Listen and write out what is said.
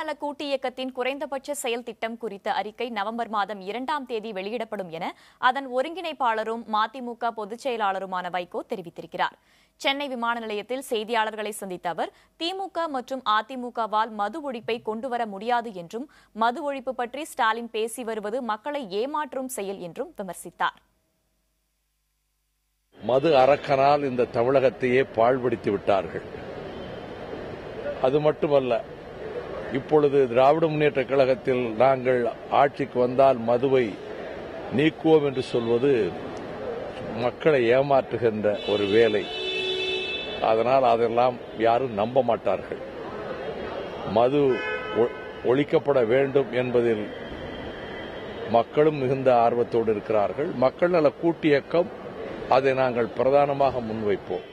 நல கூட்டு இயக்கத்தின் குறைந்தபட்ச செயல் திட்டம் குறித்த அறிக்கை நவம்பர் மாதம் 2ஆம் தேதி வெளியிடப்படும் என அதன் ஒருங்கிணைப்பாளரும் மதிமுக பொதுச் செயலாளருமான வைகோ தெரிவித்திருக்கிறார். சென்னை விமான நிலையத்தில் செய்தியாளர்களை சந்தித்த அவர் திமுக மற்றும் அதிமுகவால் மது ஒழிப்பை கொண்டுவர முடியாது என்றும் மது ஒழிப்பு பற்றி ஸ்டாலின் பேசி வருவது மக்களை ஏமாற்றும் செயல் என்றும் விமர்சித்தார். மது அரக்கனால் இந்த தமிழகத்தையே பாழ்படுத்தி விட்டார்கள். அது மட்டுமல்ல, இப்பொழுது திராவிட முன்னேற்ற கழகத்தில் நாங்கள் ஆட்சிக்கு வந்தால் மதுவை நீக்குவோம் என்று சொல்வது மக்களை ஏமாற்றுகின்ற ஒரு வேலை. அதனால் அதெல்லாம் யாரும் நம்ப மாட்டார்கள். மது ஒழிக்கப்பட வேண்டும் என்பதில் மக்களும் மிகுந்த ஆர்வத்தோடு இருக்கிறார்கள். மக்கள் நல கூட்டு இயக்கம் அதை நாங்கள் பிரதானமாக முன்வைப்போம்.